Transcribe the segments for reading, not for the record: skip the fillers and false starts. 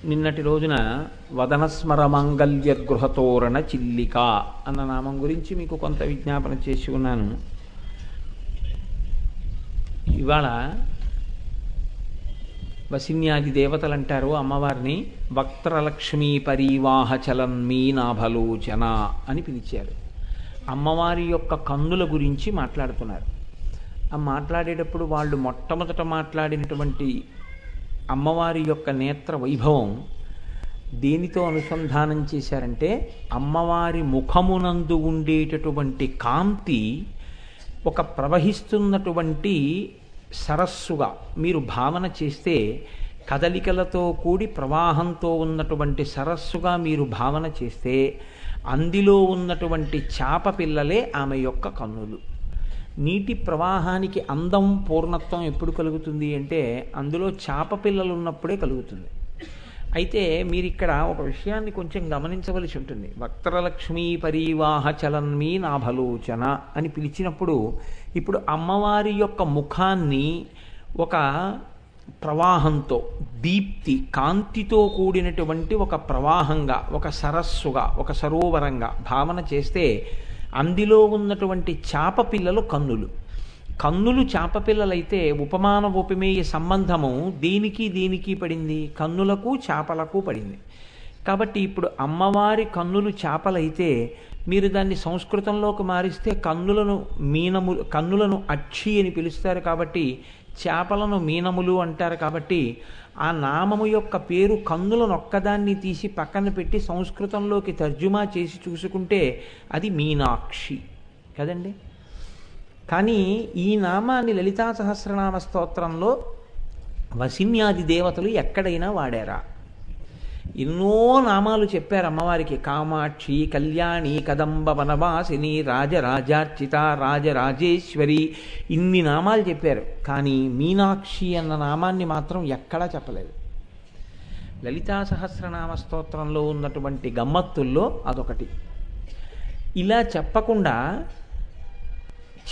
నిన్నటి రోజున వదనస్మర మాంగళ్య గృహతోరణ చిల్లిక అన్న నామం గురించి మీకు కొంత విజ్ఞాపన చేసి ఉన్నాను. ఇవాళ వసిన్యాది దేవతలు అంటారు అమ్మవారిని వక్త్రలక్ష్మీ పరివాహ చలన్మీ నాభలోచన అని పిలిచారు. అమ్మవారి యొక్క కన్నుల గురించి మాట్లాడుతున్నారు. ఆ మాట్లాడేటప్పుడు వాళ్ళు మొట్టమొదట మాట్లాడినటువంటి అమ్మవారి యొక్క నేత్ర వైభవం దేనితో అనుసంధానం చేశారంటే, అమ్మవారి ముఖమునందు ఉండేటటువంటి కాంతి ఒక ప్రవహిస్తున్నటువంటి సరస్సుగా మీరు భావన చేస్తే, కదలికలతో కూడి ప్రవాహంతో ఉన్నటువంటి సరస్సుగా మీరు భావన చేస్తే, అందులో ఉన్నటువంటి చాప పిల్లలే ఆమె యొక్క కన్నులు. నీటి ప్రవాహానికి అందం పూర్ణత్వం ఎప్పుడు కలుగుతుంది అంటే, అందులో చాప పిల్లలు ఉన్నప్పుడే కలుగుతుంది. అయితే మీరు ఇక్కడ ఒక విషయాన్ని కొంచెం గమనించవలసి ఉంటుంది. వక్త్రలక్ష్మీ పరివాహ చలన్మీ నాభలోచన అని పిలిచినప్పుడు, ఇప్పుడు అమ్మవారి యొక్క ముఖాన్ని ఒక ప్రవాహంతో, దీప్తి కాంతితో కూడినటువంటి ఒక ప్రవాహంగా, ఒక సరస్సుగా, ఒక సరోవరంగా భావన చేస్తే, అందులో ఉన్నటువంటి చాప పిల్లలు కన్నులు. కన్నులు చాప పిల్లలైతే ఉపమాన ఉపమేయ సంబంధము దీనికి పడింది, కన్నులకు చాపలకు పడింది. కాబట్టి ఇప్పుడు అమ్మవారి కన్నులు చాపలైతే మీరు దాన్ని సంస్కృతంలోకి మారిస్తే కన్నులను అక్షి అని పిలుస్తారు. కాబట్టి చేపలను మీనములు అంటారు. కాబట్టి ఆ నామము యొక్క పేరు కన్నులను ఒక్కదాన్ని తీసి పక్కన పెట్టి సంస్కృతంలోకి తర్జుమా చేసి చూసుకుంటే అది మీనాక్షి కదండి. కానీ ఈ నామాన్ని లలితా సహస్రనామ స్తోత్రంలో వసిన్యాది దేవతలు ఎక్కడైనా వాడారా? ఎన్నో నామాలు చెప్పారు అమ్మవారికి. కామాక్షి, కళ్యాణి, కదంబ వనవాసిని, రాజరాజార్చిత, రాజరాజేశ్వరి, ఇన్ని నామాలు చెప్పారు. కానీ మీనాక్షి అన్న నామాన్ని మాత్రం ఎక్కడా చెప్పలేదు. లలితా సహస్రనామ స్తోత్రంలో ఉన్నటువంటి గమ్మత్తుల్లో అదొకటి. ఇలా చెప్పకుండా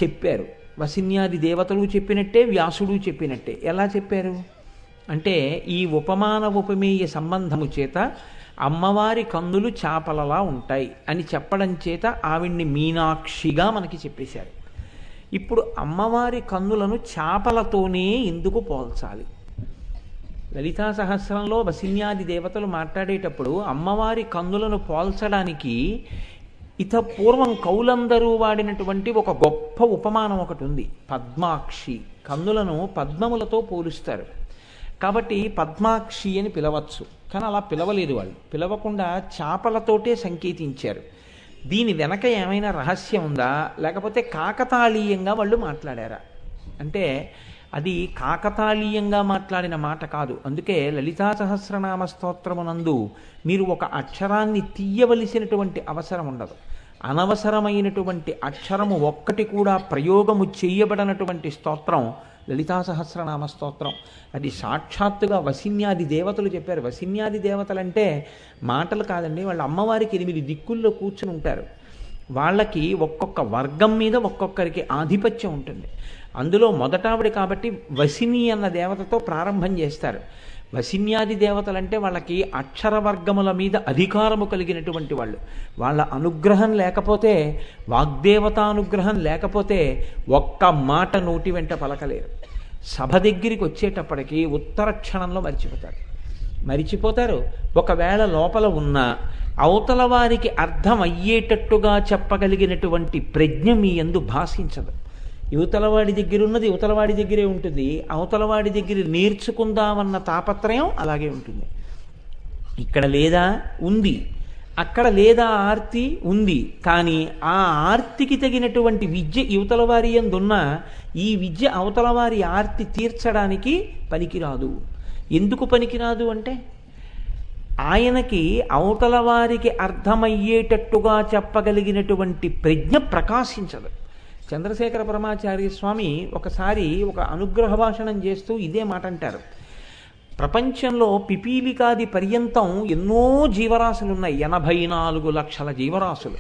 చెప్పారు. వసిన్యాది దేవతలు చెప్పినట్టే, వ్యాసుడు చెప్పినట్టే. ఎలా చెప్పారు అంటే, ఈ ఉపమాన ఉపమేయ సంబంధము చేత అమ్మవారి కన్నులు చాపలలా ఉంటాయి అని చెప్పడం చేత ఆవిడ్ని మీనాక్షిగా మనకి చెప్పేశారు. ఇప్పుడు అమ్మవారి కన్నులను చాపలతోనే ఎందుకు పోల్చాలి? లలితా సహస్రంలో వసిన్యాది దేవతలు మాట్లాడేటప్పుడు అమ్మవారి కన్నులను పోల్చడానికి పూర్వం కవులందరూ వాడినటువంటి ఒక గొప్ప ఉపమానం ఒకటి ఉంది. పద్మాక్షి. కన్నులను పద్మములతో పోలుస్తారు. కాబట్టి పద్మాక్షి అని పిలవచ్చు. కానీ అలా పిలవలేదు వాళ్ళు. పిలవకుండా చాపలతోటే సంకేతించారు. దీని వెనక ఏమైనా రహస్యం ఉందా, లేకపోతే కాకతాళీయంగా వాళ్ళు మాట్లాడారా అంటే, అది కాకతాళీయంగా మాట్లాడిన మాట కాదు. అందుకే లలితా సహస్రనామ స్తోత్రమునందు మీరు ఒక అక్షరాన్ని తీయవలసినటువంటి అవసరం ఉండదు. అనవసరమైనటువంటి అక్షరము ఒక్కటి కూడా ప్రయోగము చేయబడినటువంటి స్తోత్రం లలితా సహస్రనామ స్తోత్రం. అది సాక్షాత్తుగా వసిన్యాది దేవతలు చెప్పారు. వసిన్యాది దేవతలంటే మాటలు కాదండి. వాళ్ళ అమ్మవారికి 8 దిక్కుల్లో కూర్చుని ఉంటారు. వాళ్ళకి ఒక్కొక్క వర్గం మీద ఒక్కొక్కరికి ఆధిపత్యం ఉంటుంది. అందులో మొదటావిడ కాబట్టి వసిని అన్న దేవతతో ప్రారంభం చేస్తారు. వసిన్యాది దేవతలంటే వాళ్ళకి అక్షర వర్గముల మీద అధికారము కలిగినటువంటి వాళ్ళు. వాళ్ళ అనుగ్రహం లేకపోతే, వాగ్దేవతానుగ్రహం లేకపోతే ఒక్క మాట నోటి వెంట పలకలేరు. సభ దగ్గరికి వచ్చేటప్పటికి ఉత్తర క్షణంలో మరిచిపోతారు. ఒకవేళ లోపల ఉన్న అవతల వారికి అర్థమయ్యేటట్టుగా చెప్పగలిగినటువంటి ప్రజ్ఞ మీ యందు భాషించదు. యువతలవాడి దగ్గర ఉన్నది యువతలవాడి దగ్గరే ఉంటుంది. అవతలవాడి దగ్గర నేర్చుకుందామన్న తాపత్రయం అలాగే ఉంటుంది. ఇక్కడ లేదా ఉంది, అక్కడ లేదా ఆర్తి ఉంది. కానీ ఆ ఆర్తికి తగినటువంటి విద్య యువతలవారి యందున్న ఈ విద్య అవతలవారి ఆర్తి తీర్చడానికి పనికిరాదు. ఎందుకు పనికిరాదు అంటే, ఆయనకి అవతల వారికి అర్థమయ్యేటట్టుగా చెప్పగలిగినటువంటి ప్రజ్ఞ ప్రకాశించదు. చంద్రశేఖర పరమాచార్య స్వామి ఒకసారి ఒక అనుగ్రహ భాషణం చేస్తూ ఇదే మాట అంటారు. ప్రపంచంలో పిపీలికాది పర్యంతం ఎన్నో జీవరాశులు ఉన్నాయి. 84 లక్షల జీవరాశులు,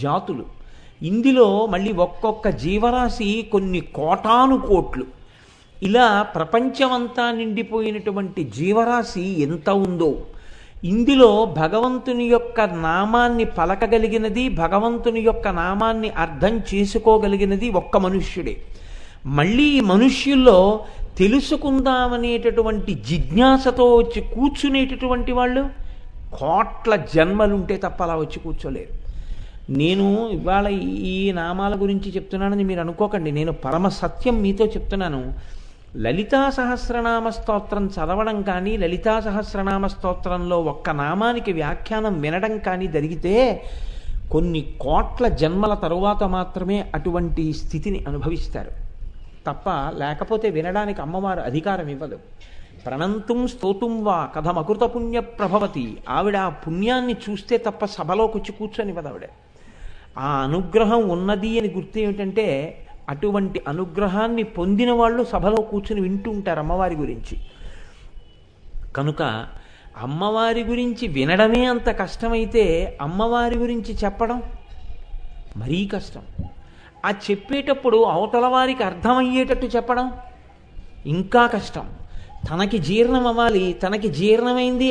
జాతులు. ఇందులో మళ్ళీ ఒక్కొక్క జీవరాశి కొన్ని కోటాను కోట్లు. ఇలా ప్రపంచమంతా నిండిపోయినటువంటి జీవరాశి ఎంత ఉందో, ఇందులో భగవంతుని యొక్క నామాన్ని పలకగలిగినది, భగవంతుని యొక్క నామాన్ని అర్థం చేసుకోగలిగినది ఒక్క మనుష్యుడే. మళ్ళీ ఈ మనుష్యుల్లో తెలుసుకుందామనేటటువంటి జిజ్ఞాసతో వచ్చి కూర్చునేటటువంటి వాళ్ళు కోట్ల జన్మలుంటే తప్ప అలా వచ్చి కూర్చోలేరు. నేను ఇవాళ ఈ నామాల గురించి చెప్తున్నానని మీరు అనుకోకండి, నేను పరమ సత్యం మీతో చెప్తున్నాను. లలితా సహస్రనామ స్తోత్రం చదవడం కానీ, లలితా సహస్రనామ స్తోత్రంలో ఒక్క నామానికి వ్యాఖ్యానం వినడం కానీ జరిగితే కొన్ని కోట్ల జన్మల తరువాత మాత్రమే అటువంటి స్థితిని అనుభవిస్తారు తప్ప, లేకపోతే వినడానికి అమ్మవారు అధికారం ఇవ్వదు. ప్రణంతుం స్తోతుం వా కథమకృత పుణ్య ప్రభవతి. ఆవిడ ఆ పుణ్యాన్ని చూస్తే తప్ప సభలోకి వచ్చి కూర్చొనివ్వదు ఆవిడ. ఆ అనుగ్రహం ఉన్నది అని గుర్తు ఏమిటంటే, అటువంటి అనుగ్రహాన్ని పొందిన వాళ్ళు సభలో కూర్చుని వింటూ ఉంటారు అమ్మవారి గురించి. కనుక అమ్మవారి గురించి వినడమే అంత కష్టమైతే అమ్మవారి గురించి చెప్పడం మరీ కష్టం. ఆ చెప్పేటప్పుడు అవతల వారికి అర్థమయ్యేటట్టు చెప్పడం ఇంకా కష్టం. తనకి జీర్ణం అవ్వాలి, తనకి జీర్ణమైంది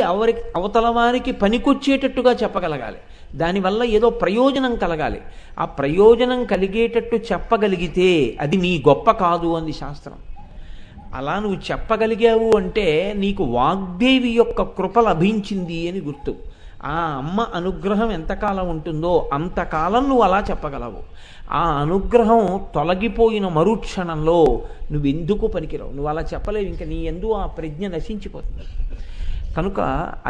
అవతల వారికి పనికొచ్చేటట్టుగా చెప్పగలగాలి. దానివల్ల ఏదో ప్రయోజనం కలగాలి. ఆ ప్రయోజనం కలిగేటట్టు చెప్పగలిగితే అది నీ గొప్ప కాదు అంది శాస్త్రం. అలా నువ్వు చెప్పగలిగావు అంటే నీకు వాగ్దేవి యొక్క కృప లభించింది అని గుర్తు. ఆ అమ్మ అనుగ్రహం ఎంతకాలం ఉంటుందో అంతకాలం నువ్వు అలా చెప్పగలవు. ఆ అనుగ్రహం తొలగిపోయిన మరుక్షణంలో నువ్వెందుకు పనికిరావు, నువ్వు అలా చెప్పలేవు. ఇంకా నీ యందు ఆ ప్రజ్ఞ నశించిపోతుంది. కనుక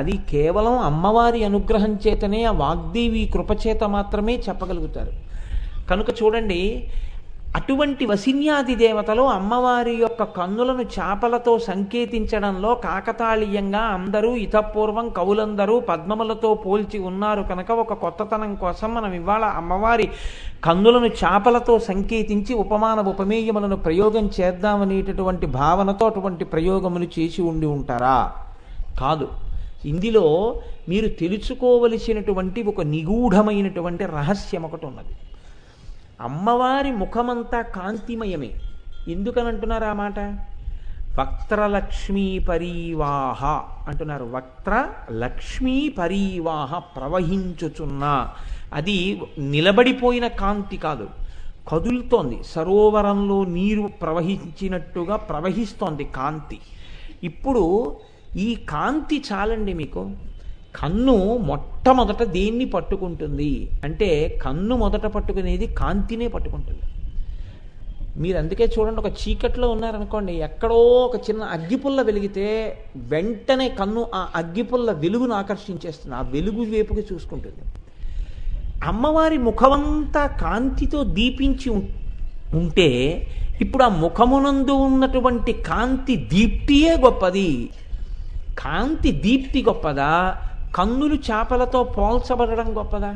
అది కేవలం అమ్మవారి అనుగ్రహం చేతనే, ఆ వాగ్దేవి కృపచేత మాత్రమే చెప్పగలుగుతారు. కనుక చూడండి, అటువంటి వసిన్యాది దేవతలు అమ్మవారి యొక్క కన్నులను చాపలతో సంకేతించడంలో కాకతాళీయంగా అందరూ ఇతపూర్వం కవులందరూ పద్మములతో పోల్చి ఉన్నారు కనుక ఒక కొత్తతనం కోసం మనం ఇవాళ అమ్మవారి కన్నులను చాపలతో సంకేతించి ఉపమాన ఉపమేయములను ప్రయోగం చేద్దామనేటటువంటి భావనతో అటువంటి ప్రయోగములు చేసి ఉండి ఉంటారా? కాదు. ఇందులో మీరు తెలుసుకోవలసినటువంటి ఒక నిగూఢమైనటువంటి రహస్యం ఒకటి ఉన్నది. అమ్మవారి ముఖమంతా కాంతిమయమే. ఎందుకనంటున్నారు ఆ మాట? వక్త్రలక్ష్మీ పరీవాహ అంటున్నారు. వక్త్ర లక్ష్మీ పరీవాహ, ప్రవహించుచున్న. అది నిలబడిపోయిన కాంతి కాదు, కదులుతోంది. సరోవరంలో నీరు ప్రవహించినట్టుగా ప్రవహిస్తోంది కాంతి. ఇప్పుడు ఈ కాంతి చాలండి మీకు. కన్ను మొట్టమొదట దేన్ని పట్టుకుంటుంది అంటే, కన్ను మొదట పట్టుకునేది కాంతినే పట్టుకుంటుంది. మీరు అందుకే చూడండి, ఒక చీకట్లో ఉన్నారనుకోండి, ఎక్కడో ఒక చిన్న అగ్గిపుల్ల వెలిగితే వెంటనే కన్ను ఆ అగ్గిపుల్ల వెలుగును ఆకర్షించేస్తుంది, ఆ వెలుగు వైపుకి చూసుకుంటుంది. అమ్మవారి ముఖమంతా కాంతితో దీపించి ఉంటే ఇప్పుడు ఆ ముఖమునందు ఉన్నటువంటి కాంతి దీప్తియే గొప్పది. కాంతి దీప్తి గొప్పదా, కన్నులు చేపలతో పోల్చబడడం గొప్పదా?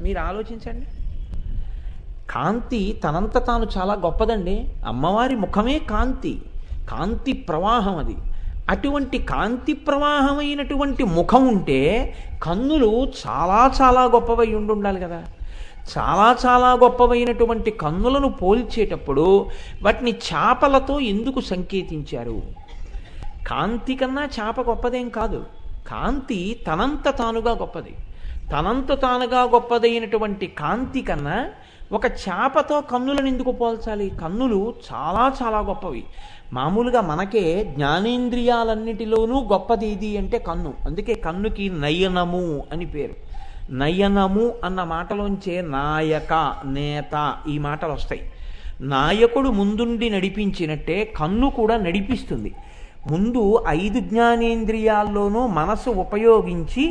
మీరు ఆలోచించండి. కాంతి తనంత తాను చాలా గొప్పదండి. అమ్మవారి ముఖమే కాంతి, కాంతి ప్రవాహం అది. అటువంటి కాంతి ప్రవాహమైనటువంటి ముఖం ఉంటే కన్నులు చాలా చాలా గొప్పవై ఉండాలి కదా. చాలా చాలా గొప్పవైనటువంటి కన్నులను పోల్చేటప్పుడు వాటిని చేపలతో ఎందుకు సంకేతించారు? కాంతి కన్నా చేప గొప్పదేం కాదు. కాంతి తనంత తానుగా గొప్పది. తనంత తానుగా గొప్పదైనటువంటి కాంతి కన్నా ఒక చేపతో కన్నులను ఎందుకు పోల్చాలి? కన్నులు చాలా చాలా గొప్పవి. మామూలుగా మనకే జ్ఞానేంద్రియాలన్నిటిలోనూ గొప్పది ఏది అంటే కన్ను. అందుకే కన్నుకి నయనము అని పేరు. నయనము అన్న మాటలోంచే నాయక, నేత ఈ మాటలు వస్తాయి. నాయకుడు ముందుండి నడిపించినట్టే కన్ను కూడా నడిపిస్తుంది. ముందు 5 జ్ఞానేంద్రియాల్లోనూ మనసు ఉపయోగించి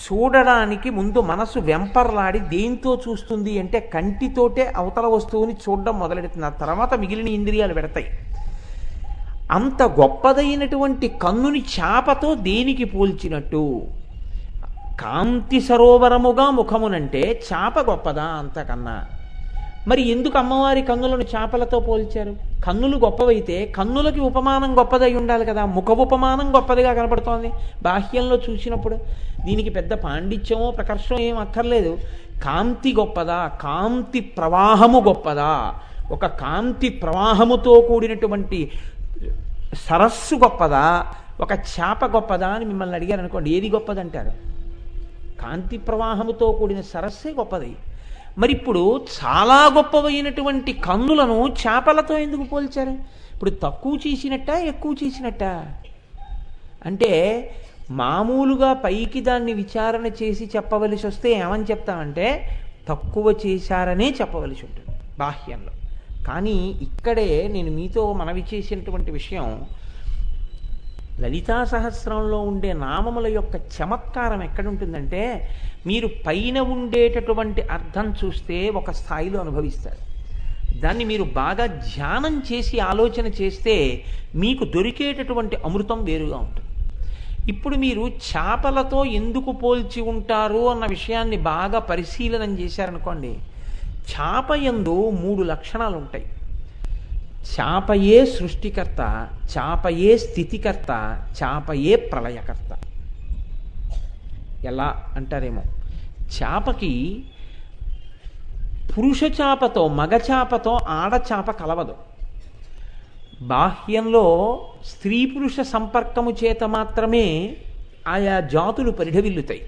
చూడడానికి ముందు మనసు వెంపర్లాడి దేంతో చూస్తుంది అంటే కంటితోటే అవతల వస్తువుని చూడడం మొదలెడుతుంది. ఆ తర్వాత మిగిలిన ఇంద్రియాలు పెడతాయి. అంత గొప్పదైనటువంటి కన్నుని చేపతో దేనికి పోల్చినట్టు? కాంతి సరోవరముగా ముఖమునంటే చేప గొప్పదా అంతకన్నా? మరి ఎందుకు అమ్మవారి కన్నులను చేపలతో పోల్చారు? కన్నులు గొప్పవైతే కన్నులకి ఉపమానం గొప్పదై ఉండాలి కదా. ముఖ ఉపమానం గొప్పదిగా కనపడుతోంది బాహ్యంలో చూసినప్పుడు. దీనికి పెద్ద పాండిత్యమో ప్రకర్షమో ఏం అక్కర్లేదు. కాంతి గొప్పదా, కాంతి ప్రవాహము గొప్పదా? ఒక కాంతి ప్రవాహముతో కూడినటువంటి సరస్సు గొప్పదా, ఒక చేప గొప్పదా అని మిమ్మల్ని అడిగారు అనుకోండి, ఏది గొప్పదంటారు? కాంతి ప్రవాహముతో కూడిన సరస్సే గొప్పది. మరి ఇప్పుడు చాలా గొప్పవైనటువంటి కన్నులను చేపలతో ఎందుకు పోల్చారు? ఇప్పుడు తక్కువ చేసినట్ట, ఎక్కువ చేసినట్ట? అంటే మామూలుగా పైకి దాన్ని విచారణ చేసి చెప్పవలసి వస్తే ఏమని చెప్తామంటే తక్కువ చేశారనే చెప్పవలసి ఉంటుంది బాహ్యంలో. కానీ ఇక్కడే నేను మీతో మనవి చేసినటువంటి విషయం, లలితా సహస్రంలో ఉండే నామముల యొక్క చమత్కారం ఎక్కడుంటుందంటే, మీరు పైన ఉండేటటువంటి అర్థం చూస్తే ఒక స్థాయిలో అనుభవిస్తారు. దాన్ని మీరు బాగా ధ్యానం చేసి ఆలోచన చేస్తే మీకు దొరికేటటువంటి అమృతం వేరుగా ఉంటుంది. ఇప్పుడు మీరు చేపలతో ఎందుకు పోల్చి ఉంటారు అన్న విషయాన్ని బాగా పరిశీలనం చేశారనుకోండి, చేప యందు 3 లక్షణాలు ఉంటాయి. చేపయే సృష్టికర్త, చేపయే స్థితికర్త, చేపయే ప్రళయకర్త. ఎలా అంటారేమో, చేపకి పురుష చేపతో మగ చేపతో ఆడచేప కలవదు. బాహ్యంలో స్త్రీ పురుష సంపర్కము చేత మాత్రమే ఆయా జాతులు పరిఢవిల్లుతాయి.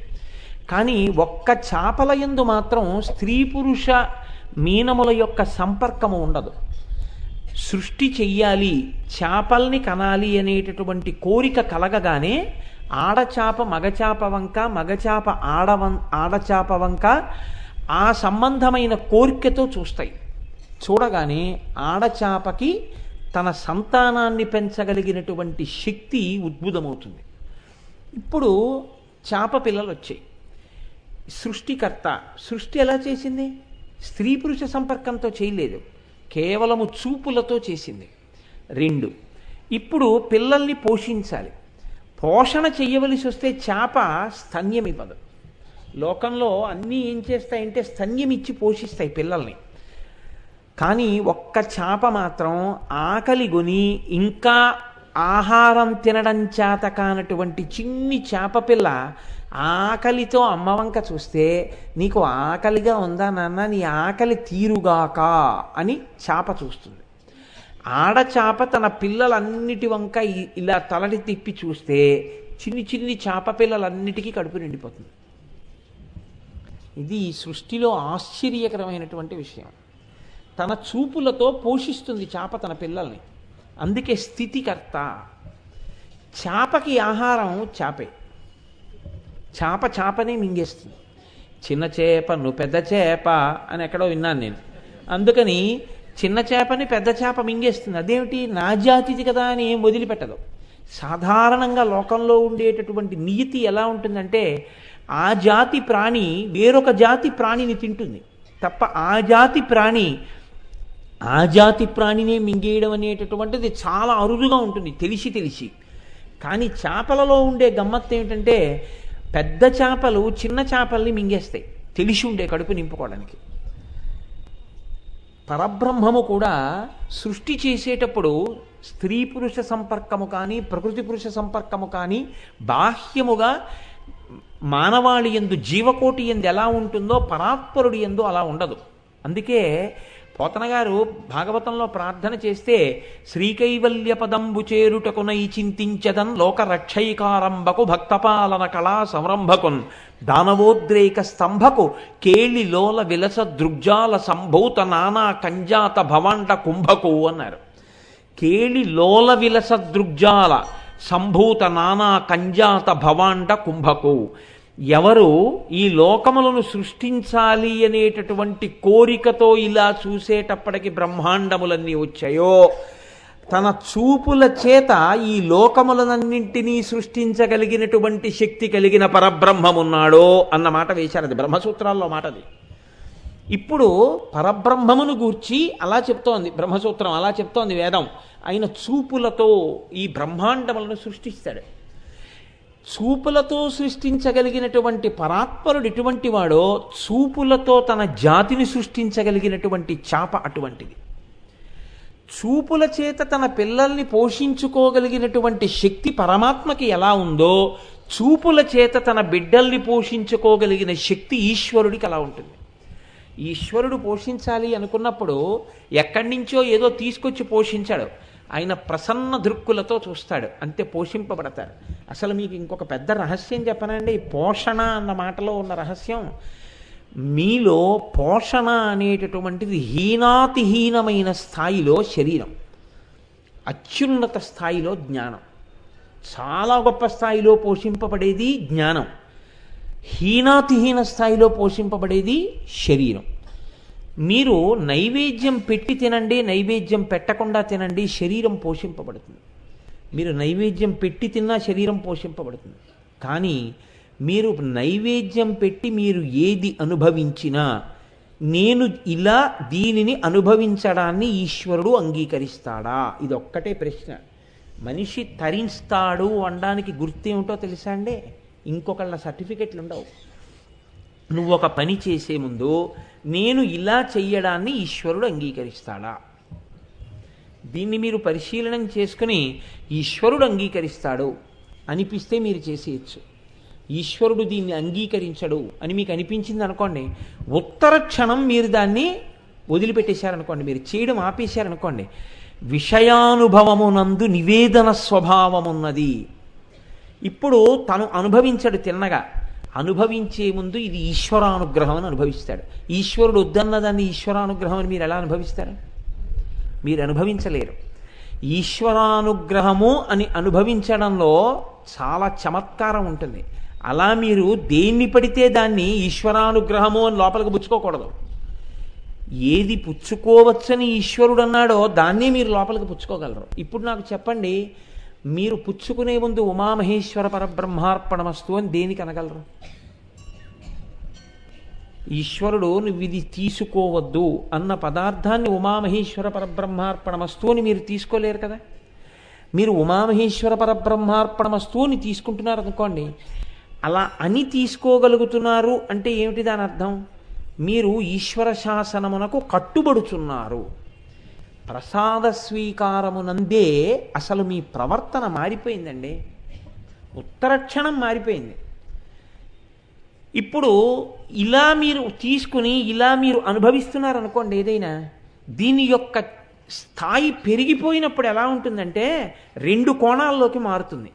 కానీ ఒక్క చేపల యందు మాత్రం స్త్రీ పురుష మీనముల యొక్క సంపర్కము ఉండదు. సృష్టి చెయ్యాలి, చేపల్ని కనాలి అనేటటువంటి కోరిక కలగగానే ఆడచేప మగచేప వంక, మగచేప ఆడచేప వంక ఆ సంబంధమైన కోరికతో చూస్తాయి. చూడగానే ఆడచేపకి తన సంతానాన్ని పెంచగలిగినటువంటి శక్తి ఉద్భుతమవుతుంది. ఇప్పుడు చేప పిల్లలు వచ్చాయి. సృష్టికర్త సృష్టి ఎలా చేసింది? స్త్రీ పురుష సంపర్కంతో చేయలేదు, కేవలము చూపులతో చేసింది. 2, ఇప్పుడు పిల్లల్ని పోషించాలి. పోషణ చెయ్యవలసి వస్తే చేప స్తన్యం ఇవ్వదు. లోకంలో అన్నీ ఏం చేస్తాయంటే స్తన్యం ఇచ్చి పోషిస్తాయి పిల్లల్ని. కానీ ఒక్క చేప మాత్రం ఆకలి గొని ఇంకా ఆహారం తినడం చేత కానటువంటి చిన్ని చేప పిల్ల ఆకలితో అమ్మవంక చూస్తే, నీకు ఆకలిగా ఉందా నాన్న, నీ ఆకలి తీరుగాక అని చేప చూస్తుంది. ఆడచేప తన పిల్లలన్నిటి వంక ఇలా తలడి తిప్పి చూస్తే చిన్ని చిన్ని చేప పిల్లలన్నిటికీ కడుపు నిండిపోతుంది. ఇది సృష్టిలో ఆశ్చర్యకరమైనటువంటి విషయం. తన చూపులతో పోషిస్తుంది చేప తన పిల్లల్ని. అందుకే స్థితికర్త. చేపకి ఆహారం చేపే. చేప చేపనే మింగేస్తుంది. చిన్న చేపను పెద్ద చేప అని ఎక్కడో విన్నాను నేను. అందుకని చిన్న చేపని పెద్ద చేప మింగేస్తుంది. అదేమిటి, నా జాతిది కదా అని ఏం వదిలిపెట్టదు. సాధారణంగా లోకంలో ఉండేటటువంటి నీతి ఎలా ఉంటుందంటే, ఆ జాతి ప్రాణి వేరొక జాతి ప్రాణిని తింటుంది తప్ప ఆ జాతి ప్రాణి ఆ జాతి ప్రాణినే మింగేయడం అనేటటువంటిది చాలా అరుదుగా ఉంటుంది తెలిసి. కానీ చేపలలో ఉండే గమ్మత్తు ఏమిటంటే, పెద్ద చేపలు చిన్న చేపల్ని మింగేస్తాయి తెలిసి ఉండే కడుపు నింపుకోవడానికి. పరబ్రహ్మము కూడా సృష్టి చేసేటప్పుడు స్త్రీ పురుష సంపర్కము కానీ ప్రకృతి పురుష సంపర్కము కానీ బాహ్యముగా మానవాళి యందు జీవకోటి యందు ఎలా ఉంటుందో పరాత్పరుడి యందు అలా ఉండదు. అందుకే పోతన గారు భాగవతంలో ప్రార్థన చేస్తే, శ్రీకైవల్య పదంబు చేరుటకునై చింతించదన్ లోక రక్షైకారంభకు భక్తపాలన కళా సంరంభకున్ దానవోద్రేక స్తంభకు కేళి లోల విలస దృగ్జాల సంభూత నానా కంజాత భవాండ కుంభకు అన్నారు. కేళి లోల విలస దృగ్జాల సంభూత నానా కంజాత భవాండ కుంభకు. ఎవరు ఈ లోకములను సృష్టించాలి అనేటటువంటి కోరికతో ఇలా చూసేటప్పటికి బ్రహ్మాండములన్నీ వచ్చాయో, తన చూపుల చేత ఈ లోకములనన్నింటినీ సృష్టించగలిగినటువంటి శక్తి కలిగిన పరబ్రహ్మమున్నాడో అన్న మాట వేశారు. అది బ్రహ్మసూత్రాల్లో మాట. అది ఇప్పుడు పరబ్రహ్మమును గూర్చి అలా చెప్తోంది బ్రహ్మసూత్రం, అలా చెప్తోంది వేదం. ఆయన చూపులతో ఈ బ్రహ్మాండములను సృష్టిస్తాడు. చూపులతో సృష్టించగలిగినటువంటి పరాత్పరుడు ఎటువంటి వాడో, చూపులతో తన జాతిని సృష్టించగలిగినటువంటి చేప అటువంటిది. చూపుల చేత తన పిల్లల్ని పోషించుకోగలిగినటువంటి శక్తి పరమాత్మకి ఎలా ఉందో, చూపుల చేత తన బిడ్డల్ని పోషించుకోగలిగిన శక్తి ఈశ్వరుడికి అలా ఉంటుంది. ఈశ్వరుడు పోషించాలి అనుకున్నప్పుడు ఎక్కడి నుంచో ఏదో తీసుకొచ్చి పోషించాడు. ఆయన ప్రసన్న దృక్కులతో చూస్తాడు, అంతే పోషింపబడతారు. అసలు మీకు ఇంకొక పెద్ద రహస్యం చెప్పనండి, పోషణ అన్న మాటలో ఉన్న రహస్యం. మీలో పోషణ అనేటటువంటిది హీనాతిహీనమైన స్థాయిలో శరీరం, అత్యున్నత స్థాయిలో జ్ఞానం, చాలా గొప్ప స్థాయిలో పోషింపబడేది జ్ఞానం, హీనాతిహీన స్థాయిలో పోషింపబడేది శరీరం. మీరు నైవేద్యం పెట్టి తినండి, నైవేద్యం పెట్టకుండా తినండి, శరీరం పోషింపబడుతుంది. మీరు నైవేద్యం పెట్టి తిన్నా శరీరం పోషింపబడుతుంది. కానీ మీరు నైవేద్యం పెట్టి మీరు ఏది అనుభవించినా నేను ఇలా దీనిని అనుభవించడాన్ని ఈశ్వరుడు అంగీకరిస్తాడా? ఇదొక్కటే ప్రశ్న. మనిషి తరిస్తాడు అనడానికి గుర్తేమిటో తెలుసా అండి? ఇంకొకళ్ళ సర్టిఫికెట్లు ఉండవు. నువ్వు ఒక పని చేసే ముందు నేను ఇలా చెయ్యడాన్ని ఈశ్వరుడు అంగీకరిస్తాడా? దీన్ని మీరు పరిశీలనం చేసుకుని ఈశ్వరుడు అంగీకరిస్తాడు అనిపిస్తే మీరు చేసేయచ్చు. ఈశ్వరుడు దీన్ని అంగీకరించడు అని మీకు అనిపించింది అనుకోండి, ఉత్తర క్షణం మీరు దాన్ని వదిలిపెట్టేశారనుకోండి, మీరు చేయడం ఆపేశారనుకోండి, విషయానుభవమునందు నివేదన స్వభావమున్నది. ఇప్పుడు తను అనుభవించడు, తిన్నగా అనుభవించే ముందు ఇది ఈశ్వరానుగ్రహం అని అనుభవిస్తాడు. ఈశ్వరుడు వద్దన్న దాన్ని ఈశ్వరానుగ్రహం అని మీరు ఎలా అనుభవిస్తారు? మీరు అనుభవించలేరు. ఈశ్వరానుగ్రహము అని అనుభవించడంలో చాలా చమత్కారం ఉంటుంది. అలా మీరు దేన్ని పడితే దాన్ని ఈశ్వరానుగ్రహము అని లోపలికి పుచ్చుకోకూడదు. ఏది పుచ్చుకోవచ్చని ఈశ్వరుడు అన్నాడో దాన్నే మీరు లోపలికి పుచ్చుకోగలరు. ఇప్పుడు నాకు చెప్పండి, మీరు పుచ్చుకునే ముందు ఉమామహేశ్వర పరబ్రహ్మార్పణమస్తు అని దేనికి అనగలరు? ఈశ్వరుడు నువ్వు ఇది తీసుకోవద్దు అన్న పదార్థాన్ని ఉమామహేశ్వర పరబ్రహ్మార్పణమస్తు అని మీరు తీసుకోలేరు కదా. మీరు ఉమామహేశ్వర పరబ్రహ్మార్పణమస్తు అని తీసుకుంటున్నారు అనుకోండి, అలా అని తీసుకోగలుగుతున్నారు అంటే ఏమిటి దాని అర్థం? మీరు ఈశ్వర శాసనమునకు కట్టుబడుచున్నారు. ప్రసాద స్వీకారమునందే అసలు మీ ప్రవర్తన మారిపోయిందండి, ఉత్తరక్షణం మారిపోయింది. ఇప్పుడు ఇలా మీరు తీసుకుని ఇలా మీరు అనుభవిస్తున్నారనుకోండి ఏదైనా, దీని యొక్క స్థాయి పెరిగిపోయినప్పుడు ఎలా ఉంటుందంటే రెండు కోణాల్లోకి మారుతుంది.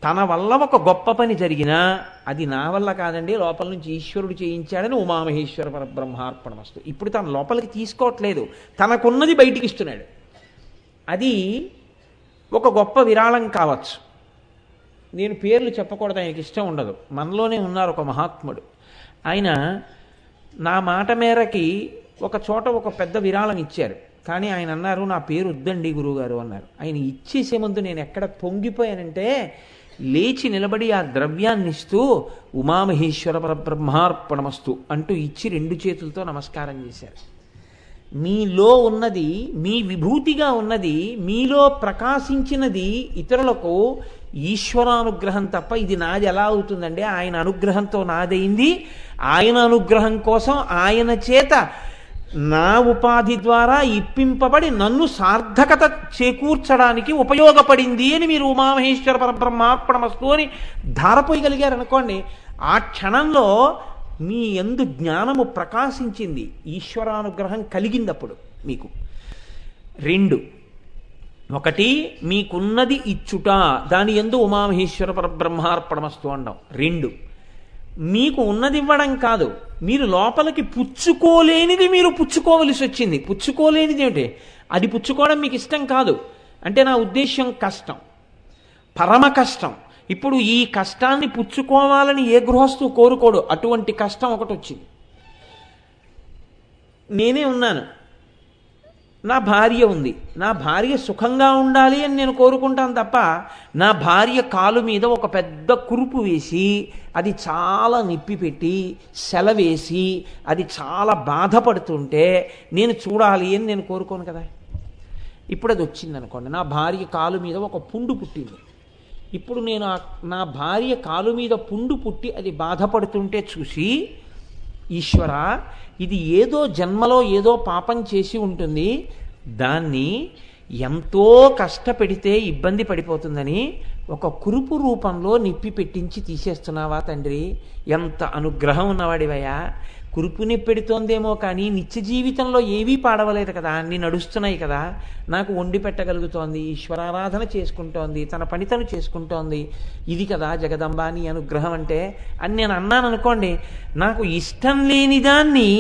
తన వల్ల ఒక గొప్ప పని జరిగినా అది నా వల్ల కాదండి, లోపల నుంచి ఈశ్వరుడు చేయించాడని ఉమామహేశ్వర పరబ్రహ్మార్పణమస్తు. ఇప్పుడు తన లోపలికి తీసుకోవట్లేదు, తనకున్నది బయటికి ఇస్తున్నాడు. అది ఒక గొప్ప విరాళం కావచ్చు. నేను పేర్లు చెప్పకూడదు, ఆయనకి ఇష్టం ఉండదు. మనలోనే ఉన్నారు ఒక మహాత్ముడు. ఆయన నా మాట మేరకి ఒక చోట ఒక పెద్ద విరాళం ఇచ్చారు. కానీ ఆయన అన్నారు, నా పేరు వద్దండి గురువుగారు అన్నారు. ఆయన ఇచ్చేసే ముందు నేను ఎక్కడ పొంగిపోయానంటే, లేచి నిలబడి ఆ ద్రవ్యాన్ని ఇస్తూ ఉమామహేశ్వర పరబ్రహ్మార్పణమస్తు అంటూ ఇచ్చి రెండు చేతులతో నమస్కారం చేశారు. మీలో ఉన్నది, మీ విభూతిగా ఉన్నది, మీలో ప్రకాశించినది ఇతరులకు ఈశ్వరానుగ్రహం తప్ప ఇది నాది ఎలా అవుతుందండి? ఆయన అనుగ్రహంతో నాదైంది. ఆయన అనుగ్రహం కోసం ఆయన చేత నా ఉపాధి ద్వారా ఇప్పింపబడి నన్ను సార్థకత చేకూర్చడానికి ఉపయోగపడింది అని మీరు ఉమామహేశ్వర పరబ్రహ్మార్పణమస్తు అని ధారపోయగలిగారనుకోండి, ఆ క్షణంలో మీ యందు జ్ఞానము ప్రకాశించింది, ఈశ్వరానుగ్రహం కలిగిందప్పుడు మీకు. రెండు, ఒకటి మీకున్నది ఇచ్చుట, దాని యందు ఉమామహేశ్వర పరబ్రహ్మార్పణమస్తు అనడం. రెండు, మీకు ఉన్నది ఇవ్వడం కాదు, మీరు లోపలికి పుచ్చుకోలేనిది మీరు పుచ్చుకోవలసి వచ్చింది. పుచ్చుకోలేనిది ఏమిటి? అది పుచ్చుకోవడం మీకు ఇష్టం కాదు అంటే నా ఉద్దేశ్యం కష్టం, పరమ కష్టం. ఇప్పుడు ఈ కష్టాన్ని పుచ్చుకోవాలని ఏ గృహస్థు కోరుకోడు. అటువంటి కష్టం ఒకటి వచ్చింది. నేనే ఉన్నాను, నా భార్య ఉంది, నా భార్య సుఖంగా ఉండాలి అని నేను కోరుకుంటాను తప్ప, నా భార్య కాలు మీద ఒక పెద్ద కురుపు వేసి అది చాలా నిప్పి పెట్టి సెలవేసి అది చాలా బాధపడుతుంటే నేను చూడాలి అని నేను కోరుకోను కదా. ఇప్పుడు అది వచ్చింది అనుకోండి, నా భార్య కాలు మీద ఒక పుండు పుట్టింది. ఇప్పుడు నేను నా భార్య కాలు మీద పుండు పుట్టి అది బాధపడుతుంటే చూసి, ఈశ్వర ఇది ఏదో జన్మలో ఏదో పాపం చేసి ఉంటుంది, దాన్ని ఎంతో కష్టపెడితే ఇబ్బంది పడిపోతుందని ఒక కురుపు రూపంలో నిప్పి పెట్టించి తీసేస్తున్నావా తండ్రి? ఎంత అనుగ్రహం ఉన్నవాడివయ్యా. కురుపుని పెడుతోందేమో కానీ నిత్య జీవితంలో ఏవీ పాడవలేదు కదా, అన్ని నడుస్తున్నాయి కదా, నాకు వండి పెట్టగలుగుతోంది, ఈశ్వరారాధన చేసుకుంటోంది, తన పని తను చేసుకుంటోంది, ఇది కదా జగదంబాని అనుగ్రహం అంటే అని నేను అన్నాను అనుకోండి, నాకు ఇష్టం లేని దాన్ని